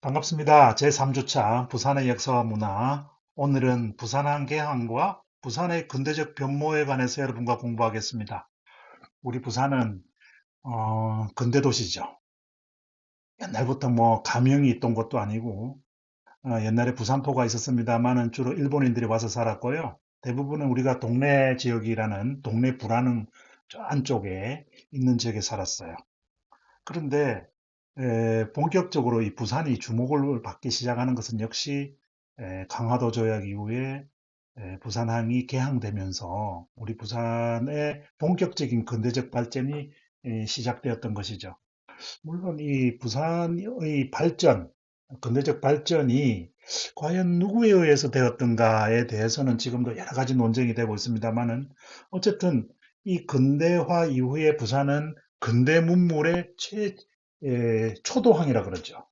반갑습니다. 제3주차 부산의 역사와 문화. 오늘은 부산항 개항과 부산의 근대적 변모에 관해서 여러분과 공부하겠습니다. 우리 부산은 근대도시죠. 옛날부터 뭐 가명이 있던 것도 아니고 옛날에 부산포가 있었습니다만은 주로 일본인들이 와서 살았고요. 대부분은 우리가 동래 지역이라는 동래 불안흥 저 안쪽에 있는 지역에 살았어요. 그런데 본격적으로 이 부산이 주목을 받기 시작하는 것은 역시 강화도 조약 이후에 부산항이 개항되면서 우리 부산의 본격적인 근대적 발전이 시작되었던 것이죠. 물론 이 부산의 발전, 근대적 발전이 과연 누구에 의해서 되었던가에 대해서는 지금도 여러 가지 논쟁이 되고 있습니다만은 어쨌든 이 근대화 이후에 부산은 근대 문물의 초도항이라 그러죠.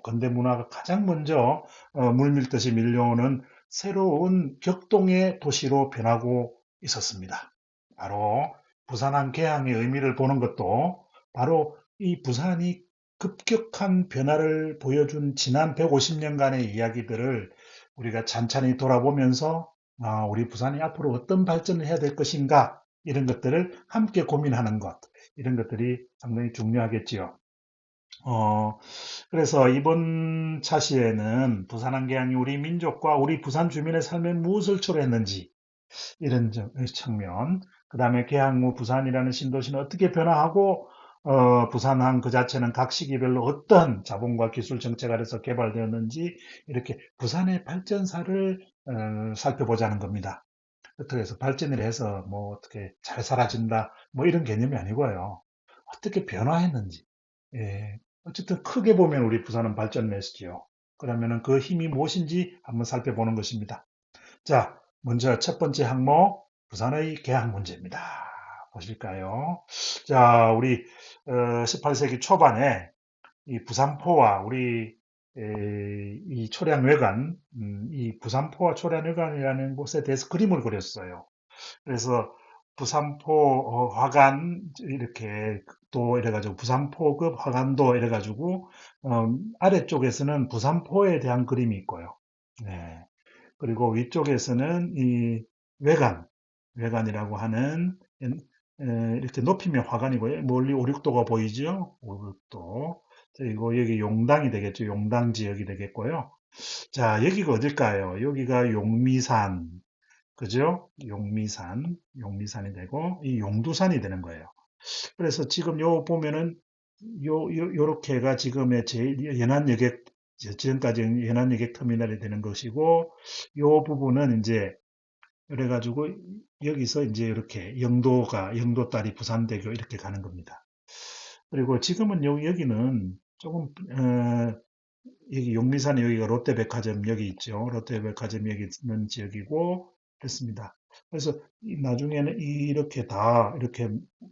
근대 문화가 가장 먼저 물밀듯이 밀려오는 새로운 격동의 도시로 변하고 있었습니다. 바로 부산항 개항의 의미를 보는 것도 바로 이 부산이 급격한 변화를 보여준 지난 150년간의 이야기들을 우리가 찬찬히 돌아보면서 우리 부산이 앞으로 어떤 발전을 해야 될 것인가 이런 것들을 함께 고민하는 것 이런 것들이 상당히 중요하겠지요. 어, 그래서 이번 차시에는 부산항계항이 우리 민족과 우리 부산 주민의 삶에 무엇을 초래했는지 이런 측면, 그 다음에 개항 후 부산이라는 신도시는 어떻게 변화하고 부산항 그 자체는 각 시기별로 어떤 자본과 기술 정책 아래서 개발되었는지 이렇게 부산의 발전사를 살펴보자는 겁니다. 어떻게 해서 발전을 해서 뭐 어떻게 잘 사라진다 뭐 이런 개념이 아니고요. 어떻게 변화했는지. 예. 어쨌든 크게 보면 우리 부산은 발전했지요. 그러면은 그 힘이 무엇인지 한번 살펴보는 것입니다. 자, 먼저 첫 번째 항목, 부산의 개항 문제입니다. 보실까요? 자, 우리 18세기 초반에 이 부산포와 우리 이 초량외관, 이 부산포와 초량외관이라는 곳에 대해서 그림을 그렸어요. 그래서 부산포 화관 이렇게 또 이래가지고 부산포급 화관도 이래가지고 아래쪽에서는 부산포에 대한 그림이 있고요. 네. 그리고 위쪽에서는 이 외관, 외관이라고 하는 이렇게 높이면 화관이고요. 멀리 오륙도가 보이죠? 오륙도. 그리고 여기 용당이 되겠죠. 용당 지역이 되겠고요. 자, 여기가 어딜까요? 여기가 용미산, 그죠? 용미산이 되고, 이 용두산이 되는 거예요. 그래서 지금 요 보면은, 요렇게가 지금의 연안여객, 지금까지 연안여객 터미널이 되는 것이고, 요 부분은 이제, 그래가지고, 여기서 이제 이렇게 영도다리 부산대교 이렇게 가는 겁니다. 그리고 지금은 여기는 조금, 여기 용미산에 여기가 롯데백화점 여기 있죠. 롯데백화점 여기 있는 지역이고 그렇습니다. 그래서 나중에는 이렇게 다 이렇게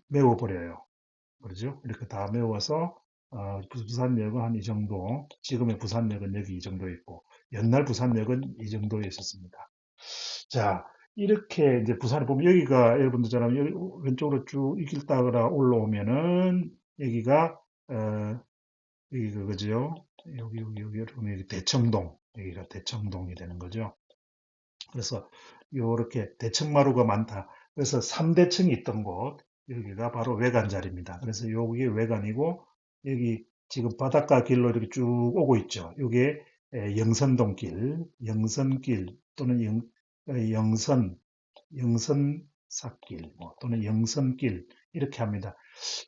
메워버려요. 그렇죠? 이렇게 다 메워서 부산역은 한 이 정도, 지금의 부산역은 여기 이 정도 있고 옛날 부산역은 이 정도에 있었습니다. 자, 이렇게 이제 부산에 보면 여기가 여러분들처럼 여기 왼쪽으로 쭉 이길 따라 올라오면은 여기가 여기 그거죠. 여기 대청동, 여기가 대청동이 되는 거죠. 그래서 요렇게 대청마루가 많다. 그래서 3대청이 있던 곳, 여기가 바로 외관 자리입니다. 그래서 여기 외관이고, 여기 지금 바닷가 길로 이렇게 쭉 오고 있죠. 요게 영선동길, 영선길 또는 영선, 영선사길, 뭐, 또는 영선길, 이렇게 합니다.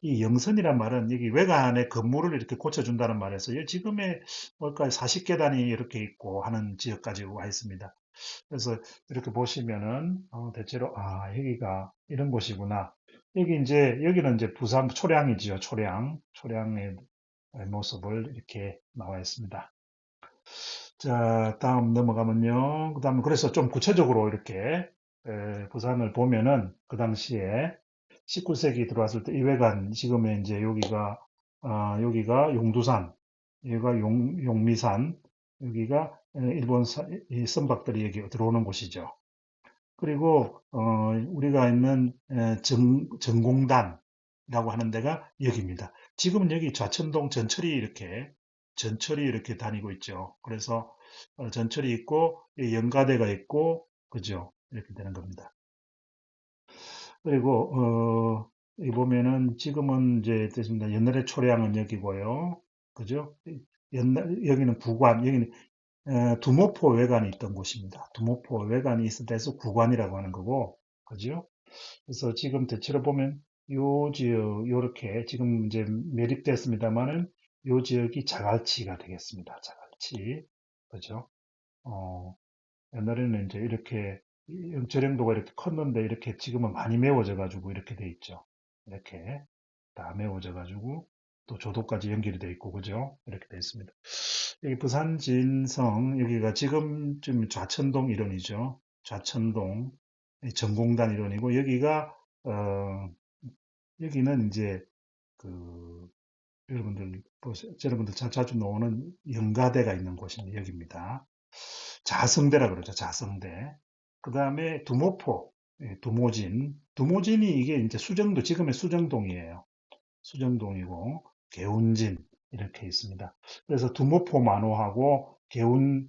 이 영선이란 말은 여기 외관의 건물을 이렇게 고쳐준다는 말에서 지금의 뭘까요? 40계단이 이렇게 있고 하는 지역까지 와 있습니다. 그래서 이렇게 보시면은 대체로 여기가 이런 곳이구나. 여기는 이제 부산 초량이지요. 초량의 모습을 이렇게 나와 있습니다. 자, 다음 넘어가면요. 그다음 그래서 좀 구체적으로 이렇게 부산을 보면은 그 당시에 19세기 들어왔을 때 이회관 지금의 이제 여기가 용두산, 여기가 용미산, 여기가 일본 이 선박들이 여기 들어오는 곳이죠. 그리고 우리가 있는 정공단이라고 하는 데가 여기입니다. 지금은 여기 좌천동 전철이 이렇게 전철이 이렇게 다니고 있죠. 그래서 전철이 있고 연가대가 있고 그죠? 이렇게 되는 겁니다. 그리고 여기 보면은 지금은 이제 됐습니다. 옛날에 초량은 여기고요. 그죠? 옛날 여기는 구관, 여기는 두모포 외관이 있던 곳입니다. 두모포 외관이 있을 때서 구관이라고 하는 거고, 그죠? 그래서 지금 대체로 보면 요 지역 요렇게 지금 이제 매립됐습니다만은 요 지역이 자갈치가 되겠습니다. 자갈치, 그죠? 어, 옛날에는 이제 이렇게 영철영도가 이렇게 컸는데 이렇게 지금은 많이 메워져 가지고 이렇게 돼 있죠. 이렇게 다 메워져 가지고 또 조도까지 연결이 돼 있고 그죠? 이렇게 돼 있습니다. 여기 부산 진성 여기가 지금 좀 좌천동 일원이죠. 좌천동 전공단 일원이고 여기가 여기는 이제 그 여러분들 자주 나오는 연가대가 있는 곳이 여기입니다. 자성대라 그러죠. 자성대. 그 다음에 두모포, 두모진. 두모진이 이게 이제 수정도, 지금의 수정동이에요. 수정동이고, 개운진, 이렇게 있습니다. 그래서 두모포 만호하고, 개운진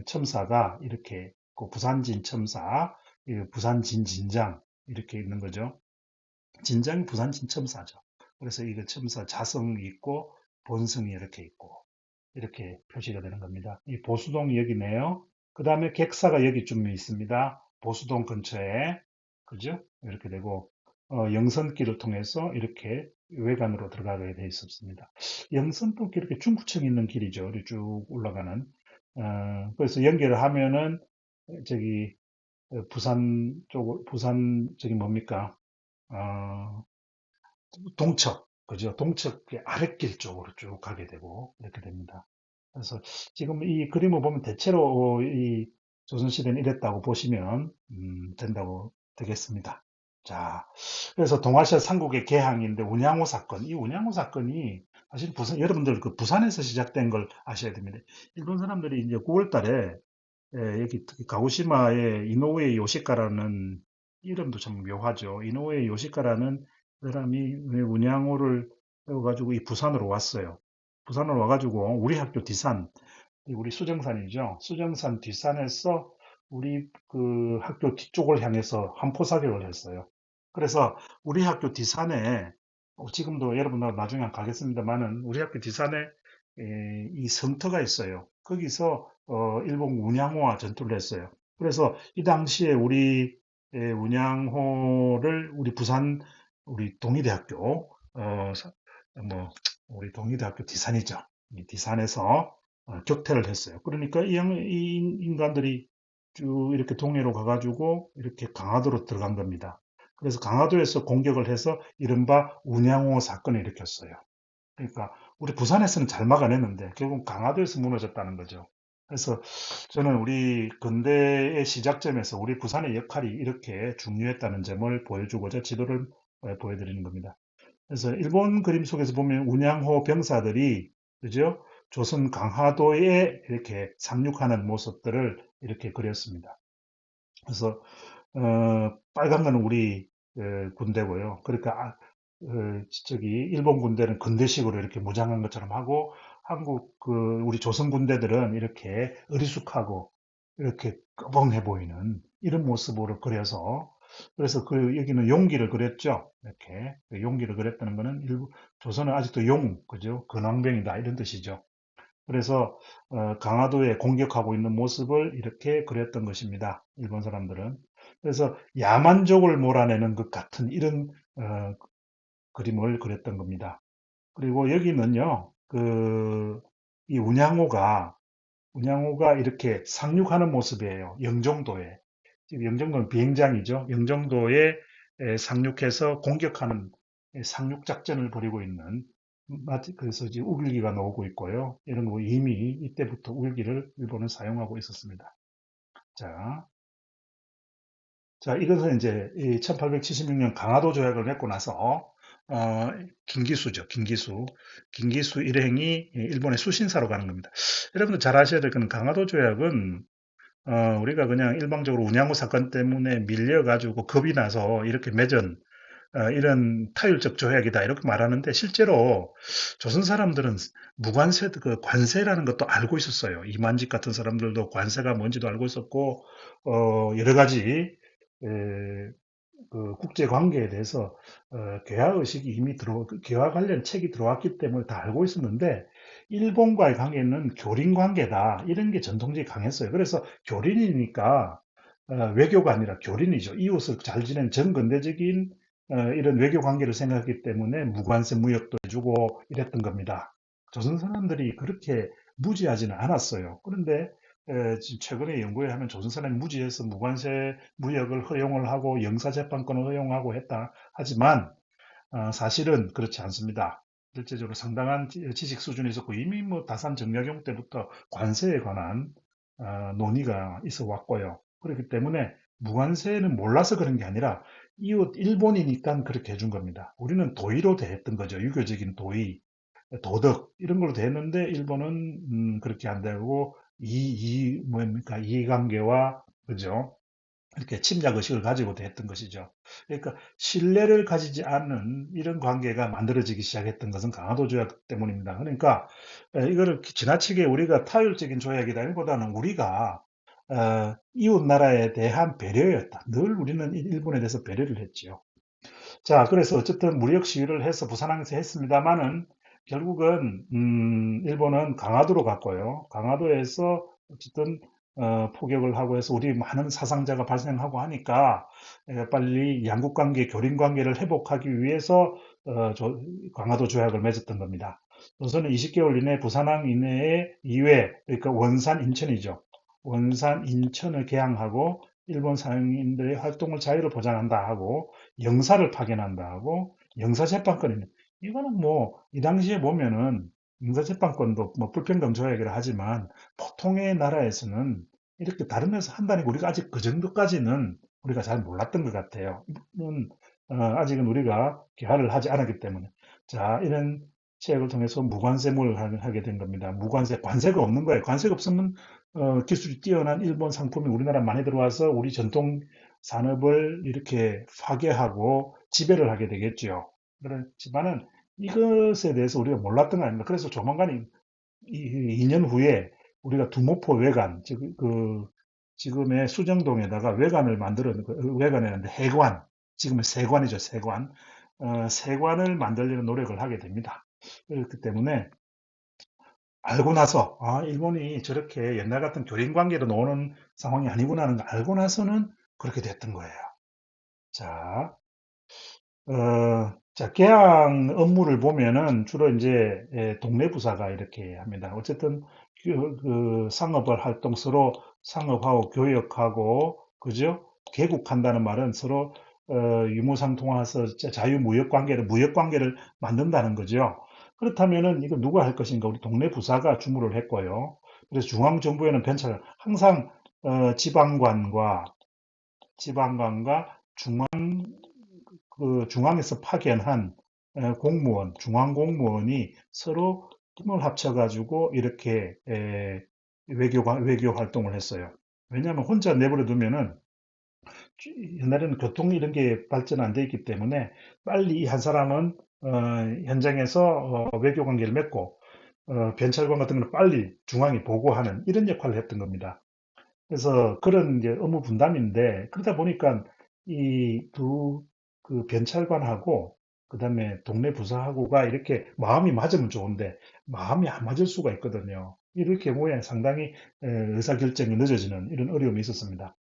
첨사가 이렇게, 그 부산진 첨사, 부산진 진장, 이렇게 있는 거죠. 진장이 부산진 첨사죠. 그래서 이거 첨사 자성이 있고, 본성이 이렇게 있고, 이렇게 표시가 되는 겁니다. 이 보수동이 여기네요. 그 다음에 객사가 여기쯤에 있습니다. 보수동 근처에. 그죠? 이렇게 되고, 영선길을 통해서 이렇게 외관으로 들어가게 되어 있었습니다. 영선도 이렇게 중구청 있는 길이죠. 이렇게 쭉 올라가는. 그래서 연결을 하면은, 저기, 부산, 저기 뭡니까? 어, 동척, 그죠? 동척 아랫길 쪽으로 쭉 가게 되고, 이렇게 됩니다. 그래서 지금 이 그림을 보면 대체로 이 조선시대는 이랬다고 보시면 된다고 되겠습니다. 자, 그래서 동아시아 삼국의 개항인데 운양호 사건, 이 운양호 사건이 사실 부산, 여러분들 그 부산에서 시작된 걸 아셔야 됩니다. 일본 사람들이 이제 9월 달에 여기 특히 가고시마의 이노우에 요시카라는 이름도 참 묘하죠. 이노우에 요시카라는 사람이 운양호를 해가지고 이 부산으로 왔어요. 부산으로 와가지고 우리 학교 뒷산, 우리 수정산이죠. 수정산 뒷산에서 우리 그 학교 뒤쪽을 향해서 한포 사격을 했어요. 그래서 우리 학교 뒷산에 지금도 여러분들 나중에 가겠습니다만은 우리 학교 뒷산에 이 성터가 있어요. 거기서 일본 운양호와 전투를 했어요. 그래서 이 당시에 우리 운양호를 우리 부산 우리 동의대학교 뭐 우리 동의대학교 뒷산이죠. 이 뒷산에서 격퇴를 했어요. 그러니까 이 인간들이 쭉 이렇게 동해로 가가지고 이렇게 강화도로 들어간 겁니다. 그래서 강화도에서 공격을 해서 이른바 운양호 사건을 일으켰어요. 그러니까 우리 부산에서는 잘 막아냈는데 결국 강화도에서 무너졌다는 거죠. 그래서 저는 우리 근대의 시작점에서 우리 부산의 역할이 이렇게 중요했다는 점을 보여주고자 지도를 보여드리는 겁니다. 그래서 일본 그림 속에서 보면 운양호 병사들이 그죠? 조선 강화도에 이렇게 상륙하는 모습들을 이렇게 그렸습니다. 그래서 빨간 거는 우리 군대고요. 그러니까 저기 일본 군대는 근대식으로 이렇게 무장한 것처럼 하고 한국 그 우리 조선 군대들은 이렇게 어리숙하고 이렇게 꺼벙해 보이는 이런 모습으로 그려서 그래서 그 여기는 용기를 그렸죠. 이렇게 용기를 그렸다는 거는 일부 조선은 아직도 그죠? 근황병이다 이런 뜻이죠. 그래서 강화도에 공격하고 있는 모습을 이렇게 그렸던 것입니다. 일본 사람들은. 그래서 야만족을 몰아내는 것 같은 이런 그림을 그렸던 겁니다. 그리고 여기는요, 이 운양호가 이렇게 상륙하는 모습이에요. 영종도에. 지금 영종도는 비행장이죠. 영종도에 상륙해서 공격하는 상륙작전을 벌이고 있는 그래서 이제 우길기가 나오고 있고요. 이런 거 이미 이때부터 우길기를 일본은 사용하고 있었습니다. 자, 이것은 이제 1876년 강화도 조약을 맺고 나서 김기수죠. 김기수 일행이 일본의 수신사로 가는 겁니다. 여러분들 잘 아셔야 될 건 강화도 조약은 우리가 그냥 일방적으로 운양호 사건 때문에 밀려가지고 겁이 나서 이렇게 맺은 이런 타율적 조약이다 이렇게 말하는데 실제로 조선 사람들은 무관세 그 관세라는 것도 알고 있었어요. 이만직 같은 사람들도 관세가 뭔지도 알고 있었고 여러 가지 그 국제 관계에 대해서 개화 의식이 이미 개화 관련 책이 들어왔기 때문에 다 알고 있었는데 일본과의 관계는 교린 관계다 이런 게 전통적이 강했어요. 그래서 교린이니까 외교가 아니라 교린이죠. 이웃을 잘 지낸 정근대적인 이런 외교 관계를 생각했기 때문에 무관세 무역도 해주고 이랬던 겁니다. 조선 사람들이 그렇게 무지하지는 않았어요. 그런데 지금 최근에 연구에 하면 조선 사람이 무지해서 무관세 무역을 허용을 하고 영사재판권을 허용하고 했다. 하지만 사실은 그렇지 않습니다. 실제적으로 상당한 지식 수준이 있었고 이미 뭐 다산 정약용 때부터 관세에 관한 논의가 있어 왔고요. 그렇기 때문에 무관세는 몰라서 그런 게 아니라 이웃 일본이니까 그렇게 해준 겁니다. 우리는 도의로 대했던 거죠. 유교적인 도의, 도덕 이런 걸로 대했는데 일본은 그렇게 안 되고 뭡니까 이해관계와 그죠? 이렇게 침략 의식을 가지고 했던 것이죠. 그러니까 신뢰를 가지지 않는 이런 관계가 만들어지기 시작했던 것은 강화도 조약 때문입니다. 그러니까 이거를 지나치게 우리가 타율적인 조약이라기보다는 우리가 이웃 나라에 대한 배려였다. 늘 우리는 일본에 대해서 배려를 했지요. 자, 그래서 어쨌든 무력 시위를 해서 부산항에서 했습니다만은 결국은 일본은 강화도로 갔고요. 강화도에서 어쨌든 포격을 하고 해서 우리 많은 사상자가 발생하고 하니까 빨리 양국 관계, 교린 관계를 회복하기 위해서 강화도 조약을 맺었던 겁니다. 우선은 20개월 이내 부산항 이내에 이외, 그러니까 원산 인천이죠. 원산 인천을 개항하고 일본 상인들의 활동을 자유를 보장한다 하고 영사를 파견한다 하고 영사재판권입니다. 이거는 뭐 이 당시에 보면은 영사재판권도 뭐 불평등 조약이라 하지만 보통의 나라에서는 이렇게 다른 데서 한다는 게 우리가 아직 그 정도까지는 우리가 잘 몰랐던 것 같아요. 이건 아직은 우리가 개화를 하지 않았기 때문에 자 이런 책을 통해서 무관세몰을 하게 된 겁니다. 무관세 관세가 없는 거예요. 관세가 없으면 기술이 뛰어난 일본 상품이 우리나라 많이 들어와서 우리 전통 산업을 이렇게 파괴하고 지배를 하게 되겠죠. 그렇지만은 이것에 대해서 우리가 몰랐던 거 아닙니까? 그래서 조만간 2년 후에 우리가 두모포 외관, 지금의 수정동에다가 외관을 만들어, 외관이라는데 해관, 지금의 세관이죠, 세관. 세관을 만들려는 노력을 하게 됩니다. 그렇기 때문에 알고 나서, 일본이 저렇게 옛날 같은 교린 관계로 노는 상황이 아니구나 하는 걸 알고 나서는 그렇게 됐던 거예요. 자, 자, 계양 업무를 보면은 주로 이제 동네 부사가 이렇게 합니다. 어쨌든 그 상업을 활동 서로 상업하고 교역하고 그죠? 개국한다는 말은 서로 유무상통화해서 자유무역 관계를 무역 관계를 만든다는 거죠. 그렇다면은 이거 누가 할 것인가? 우리 동네 부사가 주무를 했고요. 그래서 중앙정부에는 변찰 항상 지방관과 중앙에서 파견한 공무원, 중앙 공무원이 서로 힘을 합쳐가지고 이렇게 외교 활동을 했어요. 왜냐하면 혼자 내버려 두면은 옛날에는 교통 이런 게 발전 안 돼 있기 때문에 빨리 이 한 사람은 현장에서 외교 관계를 맺고 변찰관 같은 경우는 빨리 중앙에 보고하는 이런 역할을 했던 겁니다. 그래서 그런 이제 업무 분담인데 그러다 보니까 이 두 그 변찰관하고 그다음에 동네 부사하고가 이렇게 마음이 맞으면 좋은데 마음이 안 맞을 수가 있거든요. 이럴 경우에 상당히 의사결정이 늦어지는 이런 어려움이 있었습니다.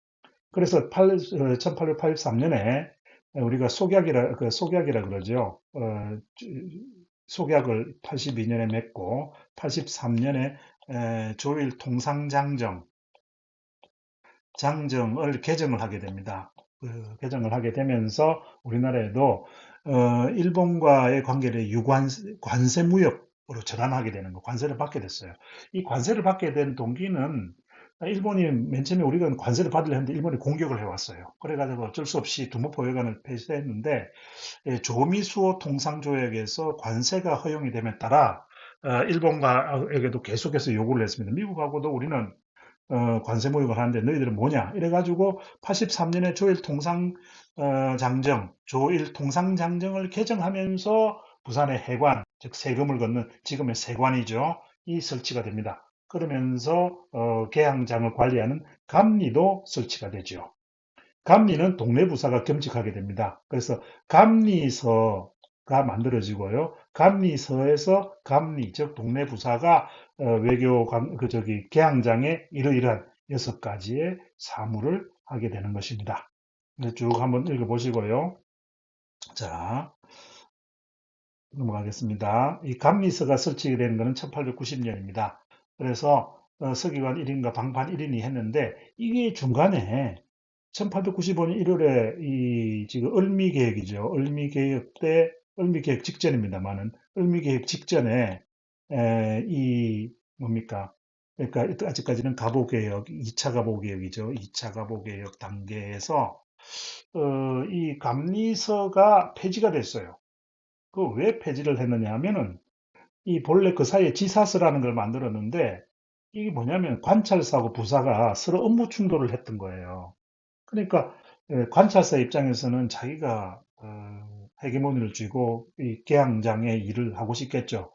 그래서 1883년에 우리가 속약이라 그러죠. 속약을 82년에 맺고 83년에 조일 통상장정 장정을 개정을 하게 됩니다. 개정을 하게 되면서 우리나라에도 일본과의 관계를 관세 무역으로 전환하게 되는 거, 관세를 받게 됐어요. 이 관세를 받게 된 동기는 일본이 맨 처음에 우리가 관세를 받으려 했는데 일본이 공격을 해왔어요. 그래가지고 어쩔 수 없이 두모포 회관을 폐쇄했는데 조미수호 통상조약에서 관세가 허용이 됨에 따라 일본과에게도 계속해서 요구를 했습니다. 미국하고도 우리는 관세 무역을 하는데 너희들은 뭐냐? 이래가지고 83년에 조일 통상장정을 개정하면서 부산의 해관, 즉 세금을 걷는 지금의 세관이죠. 이 설치가 됩니다. 그러면서 계양장을 관리하는 감리도 설치가 되죠. 감리는 동네 부사가 겸직하게 됩니다. 그래서 감리서가 만들어지고요. 감리서에서 감리, 즉 동네 부사가 계양장에 이러이러한 6가지의 사무를 하게 되는 것입니다. 쭉 한번 읽어보시고요. 자, 넘어가겠습니다. 이 감리서가 설치된 것은 1890년입니다. 그래서 서기관 1인과 방판 1인이 했는데 이게 중간에 1895년 1월에 이 지금 을미개혁이죠. 을미개혁 직전입니다만은 을미개혁 직전에 이 뭡니까? 그러니까 아직까지는 가보개혁, 2차 가보개혁이죠. 2차 가보개혁 단계에서 이 감리서가 폐지가 됐어요. 그 왜 폐지를 했느냐 하면은 이 본래 그 사이에 지사서라는 걸 만들었는데 이게 뭐냐면 관찰사하고 부사가 서로 업무 충돌을 했던 거예요. 그러니까 관찰사 입장에서는 자기가 헤게모니를 쥐고 이 계양장의 일을 하고 싶겠죠.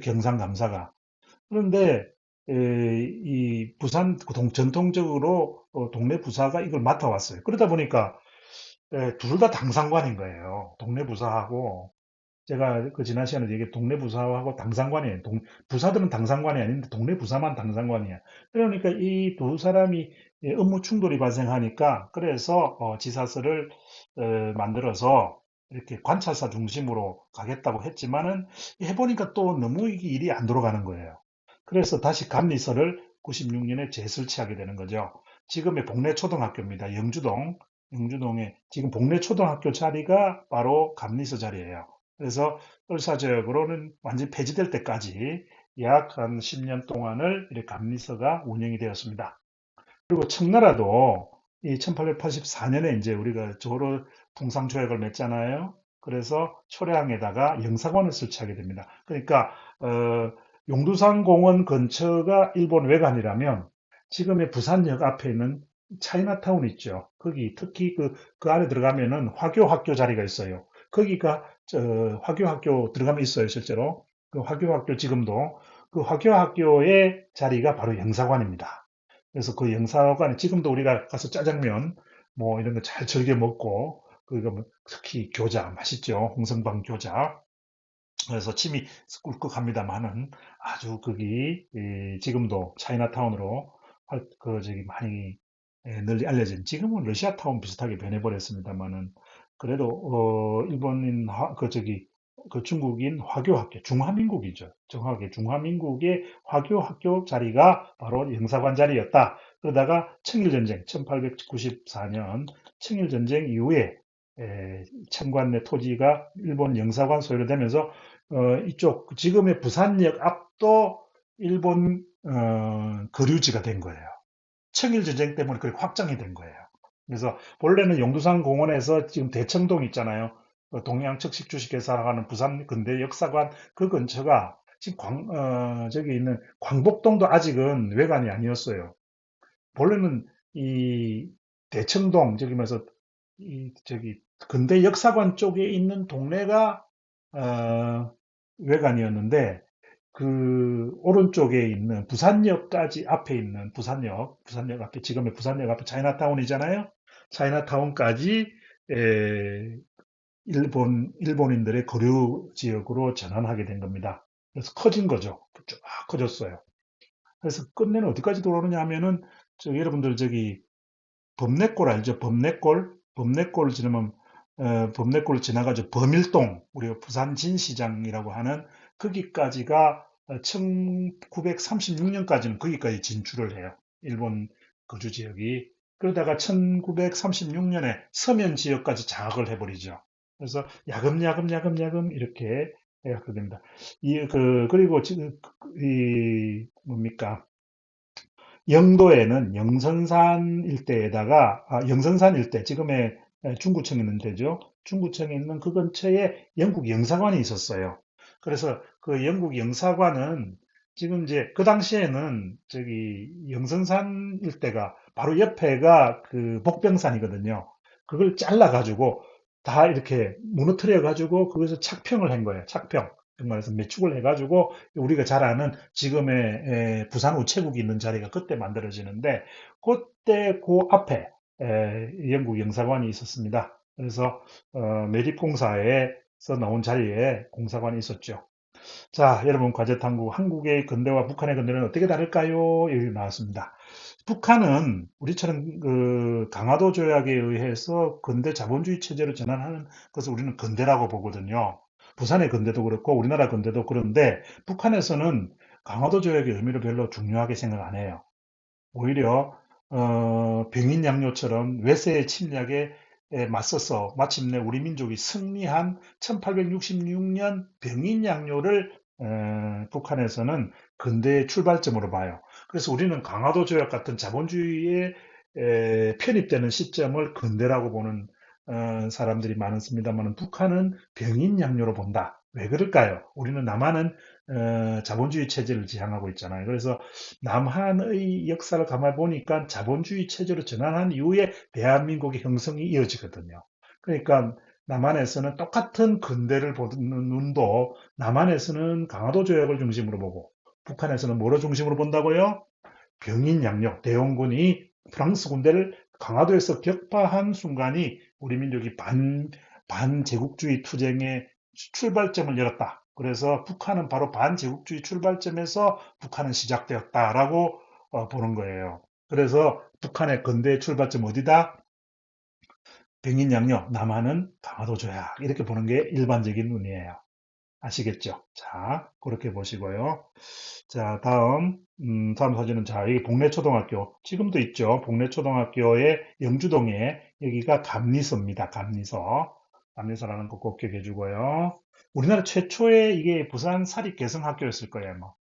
경상감사가. 그런데 이 부산 전통적으로 동네 부사가 이걸 맡아왔어요. 그러다 보니까 둘 다 당상관인 거예요. 동네 부사하고 제가 그 지난 시간에 얘기 동네 부사하고 당상관이에요. 부사들은 당상관이 아닌데 동네 부사만 당상관이야. 그러니까 이 두 사람이 업무 충돌이 발생하니까 그래서 지사서를 만들어서 이렇게 관찰사 중심으로 가겠다고 했지만은 해보니까 또 너무 이게 일이 안 돌아가는 거예요. 그래서 다시 감리서를 96년에 재설치하게 되는 거죠. 지금의 복내초등학교입니다. 영주동에 지금 복내초등학교 자리가 바로 감리서 자리예요. 그래서 을사지역으로는 완전히 폐지될 때까지 약 한 10년 동안을 이렇게 감리서가 운영이 되었습니다. 그리고 청나라도 이 1884년에 이제 우리가 조로 통상조약을 맺잖아요. 그래서 초량에다가 영사관을 설치하게 됩니다. 그러니까 용두산 공원 근처가 일본 외관이라면 지금의 부산역 앞에 있는 차이나타운 있죠. 거기 특히 그 안에 들어가면은 화교학교 자리가 있어요. 거기가 화교학교 들어가면 있어요, 실제로. 그 화교학교 지금도 그 화교학교의 자리가 바로 영사관입니다. 그래서 그 영사관에 지금도 우리가 가서 짜장면 뭐 이런 거 잘 즐겨 먹고 그거 뭐 특히 교자 맛있죠. 홍성방 교자. 그래서 침이 꿀꺽합니다만은 아주 거기 지금도 차이나타운으로 저기 많이 널리 알려진 지금은 러시아타운 비슷하게 변해버렸습니다만은 그래도 일본인 그 중국인 화교학교 중화민국이죠. 정확하게 중화민국의 화교학교 자리가 바로 영사관 자리였다. 그러다가 청일전쟁 1894년 청일전쟁 이후에 청관내 토지가 일본 영사관 소유로 되면서 이쪽 지금의 부산역 앞도 일본 거류지가 된 거예요. 청일전쟁 때문에 그게 확장이 된 거예요. 그래서 본래는 용두산 공원에서 지금 대청동 있잖아요. 동양측식 주식회사가 하는 부산 근대 역사관 그 근처가 지금 저기 있는 광복동도 아직은 외관이 아니었어요. 본래는 이 대청동 저기 면서 이 저기 근대 역사관 쪽에 있는 동네가 외관이었는데 그 오른쪽에 있는 부산역까지 앞에 있는 부산역 앞에 지금의 부산역 앞에 차이나타운이잖아요. 차이나타운까지 일본인들의 거류 지역으로 전환하게 된 겁니다. 그래서 커진 거죠. 쫙 커졌어요. 그래서 끝내는 어디까지 돌아오느냐 하면은 여러분들 저기 범내골 알죠? 범내골을 지나면 범내골을 지나가지고 범일동 우리가 부산 진시장이라고 하는 거기까지가 1936년까지는 거기까지 진출을 해요. 일본 거주 지역이. 그러다가 1936년에 서면 지역까지 장악을 해버리죠. 그래서 야금야금 이렇게 하게 됩니다. 그리고 지금 이 뭡니까? 영도에는 영선산 일대에다가 영선산 일대 지금의 중구청에 있는 데죠. 중구청에 있는 그 근처에 영국 영사관이 있었어요. 그래서 그 영국 영사관은 지금 이제 그 당시에는 저기 영성산 일대가 바로 옆에가 그 복병산이거든요. 그걸 잘라가지고 다 이렇게 무너뜨려가지고 거기서 착평을 한 거예요. 착평. 정말해서 매축을 해가지고 우리가 잘 아는 지금의 부산 우체국이 있는 자리가 그때 만들어지는데 그때 그 앞에 영국 영사관이 있었습니다. 그래서 매립공사에서 나온 자리에 공사관이 있었죠. 자, 여러분, 과제탐구 한국의 근대와 북한의 근대는 어떻게 다를까요? 여기 나왔습니다. 북한은 우리처럼 그 강화도 조약에 의해서 근대 자본주의 체제로 전환하는 것을 우리는 근대라고 보거든요. 부산의 근대도 그렇고 우리나라 근대도 그런데 북한에서는 강화도 조약의 의미를 별로 중요하게 생각 안 해요. 오히려 병인양요처럼 외세의 침략에 맞서서 마침내 우리 민족이 승리한 1866년 병인양요를 북한에서는 근대의 출발점으로 봐요. 그래서 우리는 강화도 조약 같은 자본주의에 편입되는 시점을 근대라고 보는 사람들이 많습니다만 북한은 병인양요로 본다. 왜 그럴까요? 우리는 남한은 자본주의 체제를 지향하고 있잖아요. 그래서 남한의 역사를 가만히 보니까 자본주의 체제로 전환한 이후에 대한민국의 형성이 이어지거든요. 그러니까 남한에서는 똑같은 근대를 보는 눈도 남한에서는 강화도 조약을 중심으로 보고 북한에서는 뭐를 중심으로 본다고요? 병인양요. 대원군이 프랑스 군대를 강화도에서 격파한 순간이 우리 민족이 반제국주의 투쟁의 출발점을 열었다. 그래서 북한은 바로 반제국주의 출발점에서 북한은 시작되었다라고 보는 거예요. 그래서 북한의 근대 출발점 어디다? 병인양요. 남한은 강화도 조약. 이렇게 보는 게 일반적인 눈이에요. 아시겠죠? 자, 그렇게 보시고요. 자, 다음 사진은 자, 여기 복내초등학교. 지금도 있죠. 복내초등학교의 영주동에 여기가 감리서입니다. 감리서. 감리서라는 거 꼭 기억해 주고요. 우리나라 최초의 이게 부산 사립개성학교였을 거예요. 뭐.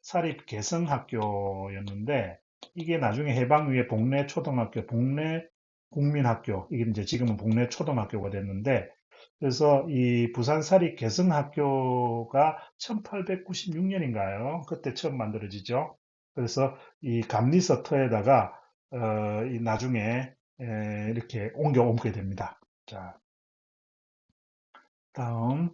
사립개성학교였는데 이게 나중에 해방 후에 복내초등학교, 복내국민학교, 이게 이제 지금은 복내초등학교가 됐는데 그래서 이 부산사립 개성학교가 1896년인가요? 그때 처음 만들어지죠. 그래서 이 감리서터에다가 이 나중에 이렇게 옮게 됩니다. 자, 다음.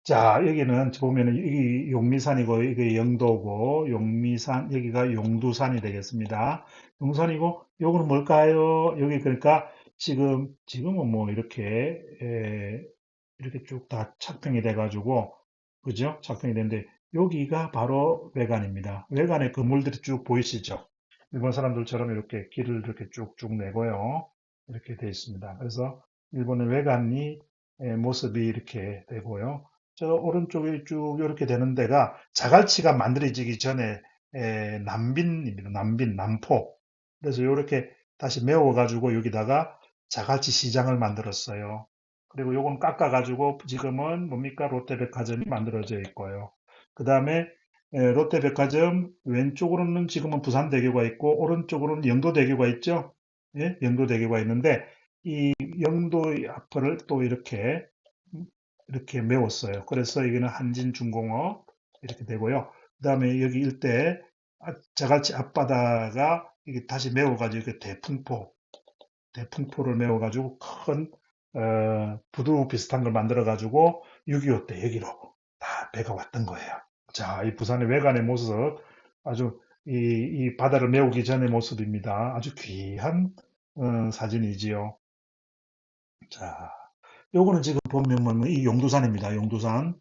자, 여기는 보면은 이 용미산이고 이게 영도고 용미산 여기가 용두산이 되겠습니다. 용산이고 요거는 뭘까요? 여기 그러니까 지금은 뭐 이렇게 쭉 다 착평이 돼가지고 그죠? 착평이 됐는데 여기가 바로 외관입니다. 외관에 건물들이 쭉 보이시죠? 일본 사람들처럼 이렇게 길을 이렇게 쭉쭉 내고요. 이렇게 되어 있습니다. 그래서 일본의 외관이 모습이 이렇게 되고요. 저 오른쪽에 쭉 이렇게 되는 데가 자갈치가 만들어지기 전에 남빈입니다. 남빈, 남포. 그래서 이렇게 다시 메워가지고 여기다가 자갈치 시장을 만들었어요. 그리고 요건 깎아가지고 지금은 뭡니까? 롯데백화점이 만들어져 있고요. 그 다음에 롯데백화점 왼쪽으로는 지금은 부산대교가 있고 오른쪽으로는 영도대교가 있죠. 예? 영도대교가 있는데 이 영도 앞을 또 이렇게 메웠어요. 그래서 여기는 한진중공업 이렇게 되고요. 그 다음에 여기 일대 자갈치 앞바다가 이게 다시 메워가지고 대풍포를 메워가지고 큰 부두 비슷한 걸 만들어가지고 6.25 때 여기로 다 배가 왔던 거예요. 자, 이 부산의 외관의 모습 아주 이 바다를 메우기 전의 모습입니다. 아주 귀한 사진이지요. 자, 요거는 지금 보면 이 용두산입니다. 용두산.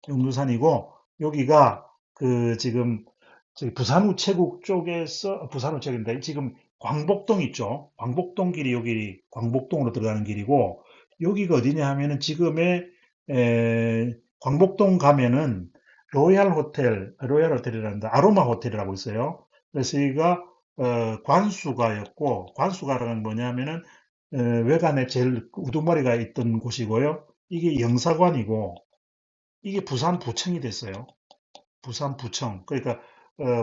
용두산이고 여기가 그 지금 저기 부산 우체국 쪽에서 부산 우체국인데 지금 광복동 있죠. 광복동 길이 여기 광복동으로 들어가는 길이고 여기가 어디냐 하면은 지금의 광복동 가면은 로얄 호텔이란다. 아로마 호텔이라고 있어요. 그래서 여기가 관수가였고 관수가라는 뭐냐면은 외관에 제일 우두머리가 있던 곳이고요. 이게 영사관이고 이게 부산 부청이 됐어요. 부산 부청. 그러니까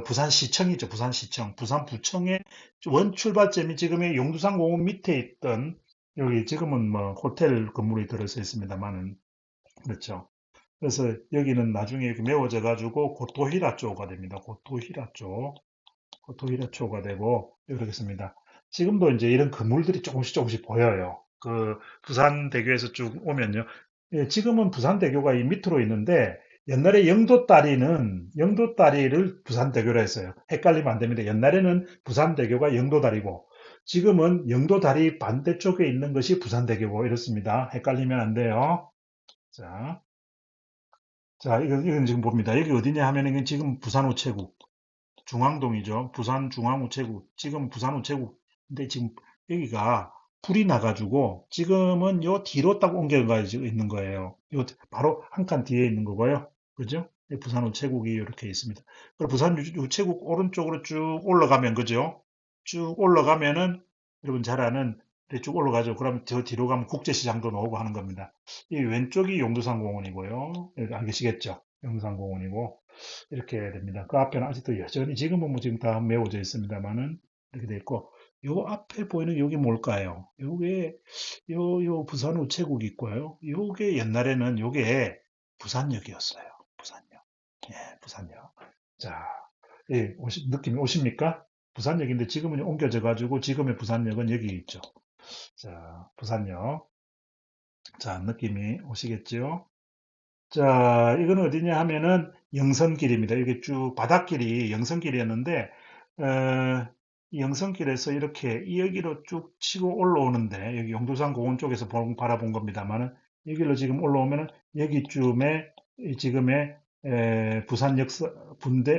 부산시청이죠. 부산시청. 부산 부청의 원 출발점이 지금의 용두산 공원 밑에 있던 여기 지금은 뭐 호텔 건물이 들어서 있습니다만은 그렇죠. 그래서 여기는 나중에 이렇게 메워져 가지고 고토히라초가 됩니다. 고토히라초가 되고 이렇게 습니다. 지금도 이제 이런 건물들이 조금씩 조금씩 보여요. 그 부산대교에서 쭉 오면요. 예, 지금은 부산대교가 이 밑으로 있는데 옛날에 영도다리를 부산대교로 했어요. 헷갈리면 안 됩니다. 옛날에는 부산대교가 영도다리고 지금은 영도다리 반대쪽에 있는 것이 부산대교고 이렇습니다. 헷갈리면 안 돼요. 자, 이건 지금 봅니다. 여기 어디냐 하면 이건 지금 부산 우체국. 중앙동이죠. 부산 중앙우체국. 지금 부산 우체국. 근데 지금 여기가 불이 나가지고 지금은 요 뒤로 딱 옮겨가지고 있는 거예요. 요 바로 한 칸 뒤에 있는 거고요. 그죠? 부산 우체국이 이렇게 있습니다. 그리고 부산 우체국 오른쪽으로 쭉 올라가면 그죠? 쭉 올라가면은 여러분 잘 아는 이렇게 쭉 올라가죠. 그러면 저 뒤로 가면 국제시장도 나오고 하는 겁니다. 이 왼쪽이 용두산공원이고요. 여기 아시겠죠? 용두산공원이고 이렇게 됩니다. 그 앞에는 아직도 여전히 지금은 뭐 지금 다 메워져 있습니다만은 이렇게 돼 있고 요 앞에 보이는 요게 뭘까요? 요게 요 부산 우체국이 있고요. 요게 옛날에는 요게 부산역이었어요. 부산역. 예, 부산역. 자, 예, 느낌이 오십니까? 부산역인데 지금은 옮겨져 가지고 지금의 부산역은 여기 있죠. 자, 부산역. 자, 느낌이 오시겠죠? 자, 이건 어디냐 하면은 영선길입니다. 이게 쭉 바닷길이 영선길이었는데, 이 영선길에서 이렇게 여기로 쭉 치고 올라오는데, 여기 용두산 공원 쪽에서 바라본 겁니다만은, 여기로 지금 올라오면은 여기쯤에 지금의 부산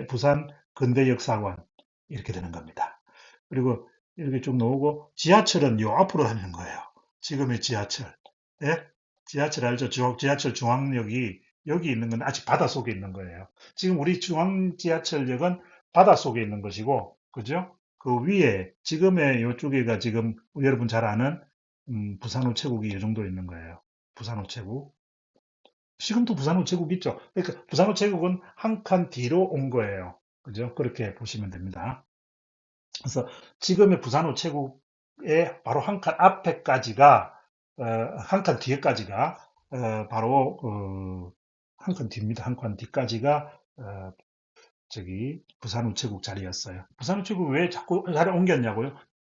부산 근대역사관 이렇게 되는 겁니다. 그리고 이렇게 쭉 나오고 지하철은 요 앞으로 다니는 거예요. 지금의 지하철. 예? 지하철 알죠? 지하철 중앙역이 여기 있는 건 아직 바닷속에 있는 거예요. 지금 우리 중앙 지하철역은 바닷속에 있는 것이고, 그죠? 그 위에, 지금의 이쪽에가 지금 여러분 잘 아는 부산 우체국이 이 정도 있는 거예요. 부산 우체국. 지금도 부산 우체국 있죠? 그러니까 부산 우체국은 한 칸 뒤로 온 거예요. 그죠? 그렇게 보시면 됩니다. 그래서 지금의 부산 우체국의 바로 한 칸 앞에까지가 한 칸 뒤에까지가 바로 한 칸 뒤입니다. 한 칸 뒤까지가 저기 부산 우체국 자리였어요. 부산 우체국 왜 자꾸 자리 옮겼냐고요?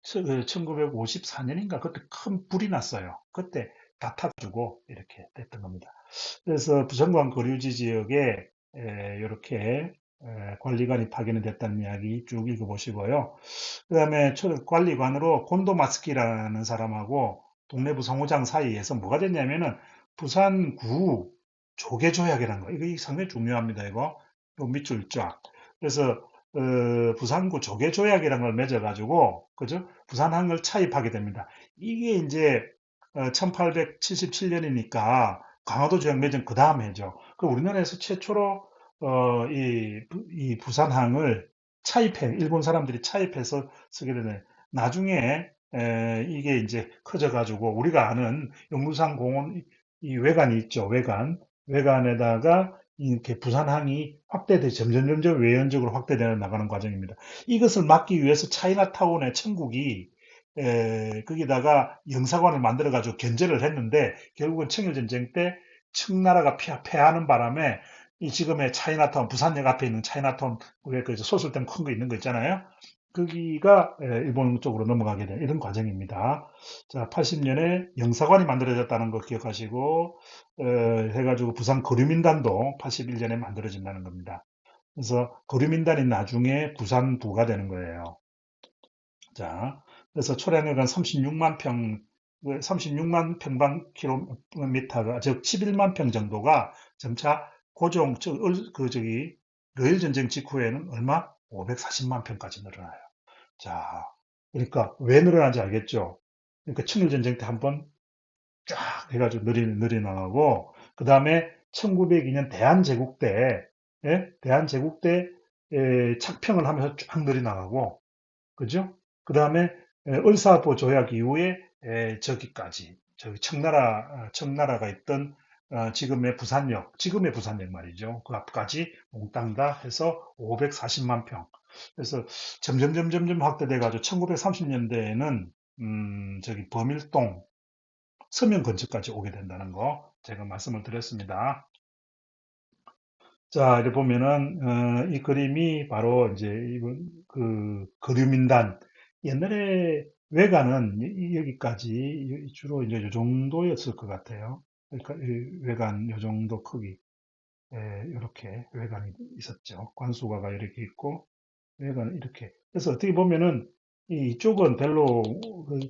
1954년인가 그때 큰 불이 났어요. 그때 다 타주고 이렇게 됐던 겁니다. 그래서 부천광 거류지 지역에 이렇게 관리관이 파견이 됐다는 이야기 쭉 읽어보시고요. 그 다음에 관리관으로 곤도마스키라는 사람하고 동래부 성호장 사이에서 뭐가 됐냐면은 부산구 조계조약이라는 거. 이거 상당히 중요합니다. 이거. 요 밑줄 쫙. 그래서 부산구 조계조약이라는 걸 맺어가지고 그죠? 부산항을 차입하게 됩니다. 이게 이제 1877년이니까 강화도 조약 맺은 그 다음 해죠. 그 우리나라에서 최초로 이 부산항을 일본 사람들이 차입해서 쓰게 되네. 나중에 이게 이제 커져가지고 우리가 아는 용두산 공원 이 외관이 있죠. 외관에다가 이렇게 부산항이 점점 외연적으로 확대되어 나가는 과정입니다. 이것을 막기 위해서 차이나타운의 천국이 거기다가 영사관을 만들어가지고 견제를 했는데 결국은 청일전쟁 때 청나라가 패하는 바람에 이 지금의 차이나타운, 부산역 앞에 있는 차이나타운, 그 소설템 큰 거 있는 거 있잖아요. 거기가 일본 쪽으로 넘어가게 된 이런 과정입니다. 자, 80년에 영사관이 만들어졌다는 거 기억하시고, 해가지고 부산 거류민단도 81년에 만들어진다는 겁니다. 그래서 거류민단이 나중에 부산부가 되는 거예요. 자, 그래서 초량역은 36만 평방킬로미터가, 즉 11만 평 정도가 점차 고종, 러일 전쟁 직후에는 얼마? 540만 평까지 늘어나요. 자, 그러니까 왜 늘어나는지 알겠죠? 그러니까 청일 전쟁 때 한번 쫙 해가지고 늘어나고, 그 다음에 1902년 대한제국 때, 예? 대한제국 때 착평을 하면서 쫙 늘어나가고, 그죠? 그 다음에 을사포 조약 이후에 저기 청나라가 있던 지금의 부산역 말이죠. 그 앞까지 몽땅 다 해서 540만 평. 그래서 점점 확대돼가지고 1930년대에는 저기 범일동 서면 근처까지 오게 된다는 거 제가 말씀을 드렸습니다. 자, 이렇게 보면은, 이 그림이 바로 이제, 이번, 거류민단. 옛날에 외관은 여기까지 주로 이제 이 정도였을 것 같아요. 그러니까 이 외관 요 정도 크기. 이렇게 외관이 있었죠. 관수가가 이렇게 있고, 외관은 이렇게. 그래서 어떻게 보면은, 이쪽은 별로,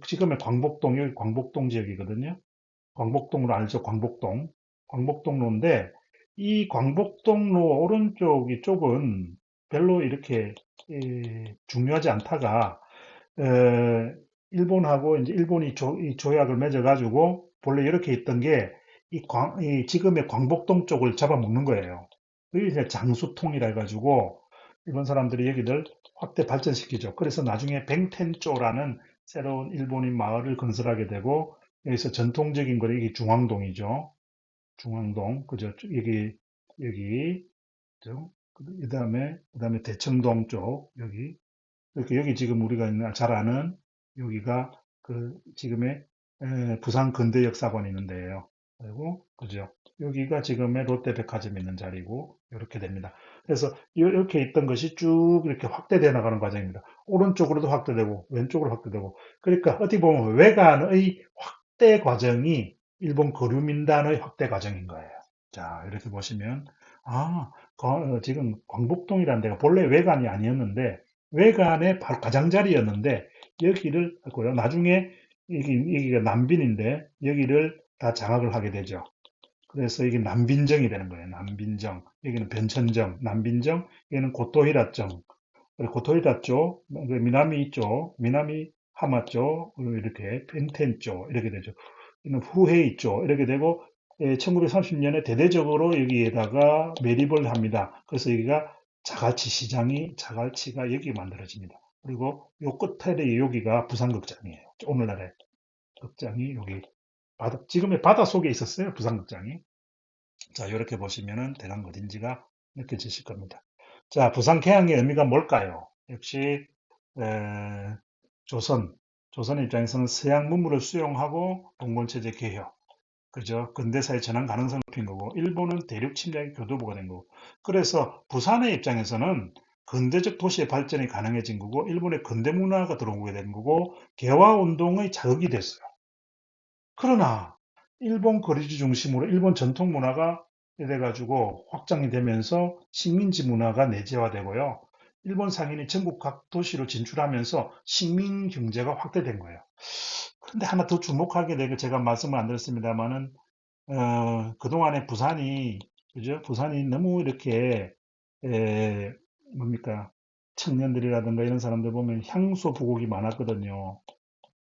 지금의 광복동, 여기 광복동 지역이거든요. 광복동로 알죠? 광복동. 광복동로인데, 이 광복동로 오른쪽 이쪽은 별로 이렇게 중요하지 않다가, 에, 일본하고 이제 일본이 이 조약을 맺어가지고 본래 이렇게 있던 게 이 지금의 광복동 쪽을 잡아먹는 거예요. 그게 이제 장수통이라 해가지고 일본 사람들이 여기를 확대 발전시키죠. 그래서 나중에 뱅텐조라는 새로운 일본인 마을을 건설하게 되고 여기서 전통적인 거리 이게 중앙동이죠. 중앙동 그죠? 여기 그죠? 그다음에 대청동 쪽 여기 이렇게 여기 지금 우리가 잘 아는 여기가 지금의 부산 근대역사관이 있는 데예요. 그리고 그죠? 여기가 지금의 롯데백화점이 있는 자리고 이렇게 됩니다. 그래서 이렇게 있던 것이 쭉 이렇게 확대되어 나가는 과정입니다. 오른쪽으로도 확대되고 왼쪽으로 확대되고 그러니까 어떻게 보면 외관의 확대 과정이 일본 거류민단의 확대 과정인 거예요. 자, 이렇게 보시면 지금 광복동이라는 데가 본래 외관이 아니었는데 외관의 가장자리였는데 여기를 했고요. 나중에 여기가 남빈인데 여기를 다 장악을 하게 되죠. 그래서 이게 남빈정이 되는 거예요. 남빈정. 여기는 변천정, 남빈정, 여기는 고토히라정. 그리고 고토히라 쪽, 미나미 쪽, 미나미 하마 쪽, 이렇게 펜텐 쪽 이렇게 되죠. 이는 후헤이 쪽 이렇게 되고 1930년에 대대적으로 여기에다가 매립을 합니다. 그래서 여기가 자갈치가 여기 만들어집니다. 그리고 요 끝에 여기가 부산극장이에요. 오늘날의 극장이 여기 지금의 바다 속에 있었어요. 부산극장이. 자, 이렇게 보시면은 대강 어딘지가 느껴지실 겁니다. 자, 부산 개항의 의미가 뭘까요? 역시 에, 조선, 조선의 입장에서는 서양 문물을 수용하고 동본체제 개혁, 그죠? 근대사회 전환 가능성을 높인 거고, 일본은 대륙 침략의 교두보가 된 거고, 그래서 부산의 입장에서는 근대적 도시의 발전이 가능해진 거고, 일본의 근대 문화가 들어오게 된 거고, 개화 운동의 자극이 됐어요. 그러나 일본 거리주 중심으로 일본 전통 문화가 돼가지고 확장이 되면서 식민지 문화가 내재화되고요. 일본 상인이 전국 각 도시로 진출하면서 식민 경제가 확대된 거예요. 그런데 하나 더 주목하게 되고 제가 말씀을 안 드렸습니다만은 그동안에 부산이 그죠? 부산이 너무 이렇게 에, 뭡니까 청년들이라든가 이런 사람들 보면 향수 부곡이 많았거든요.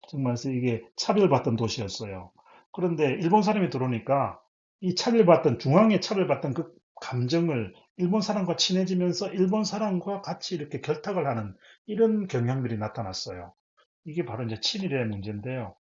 정말 이게 차별받던 도시였어요. 그런데 일본 사람이 들어오니까 이 중앙에 차별받던 그 감정을 일본 사람과 친해지면서 일본 사람과 같이 이렇게 결탁을 하는 이런 경향들이 나타났어요. 이게 바로 이제 친일의 문제인데요.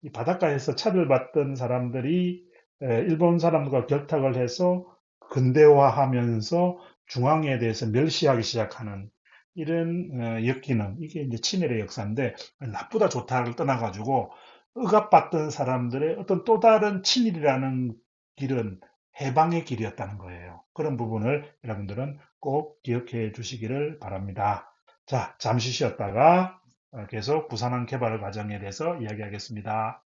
이 바닷가에서 차별받던 사람들이 일본 사람들과 결탁을 해서 근대화하면서 중앙에 대해서 멸시하기 시작하는 이런 엮이는 이게 이제 친일의 역사인데 나쁘다 좋다를 떠나가지고 억압받던 사람들의 어떤 또 다른 친일이라는 길은 해방의 길이었다는 거예요. 그런 부분을 여러분들은 꼭 기억해 주시기를 바랍니다. 자, 잠시 쉬었다가 계속 부산항 개발 과정에 대해서 이야기하겠습니다.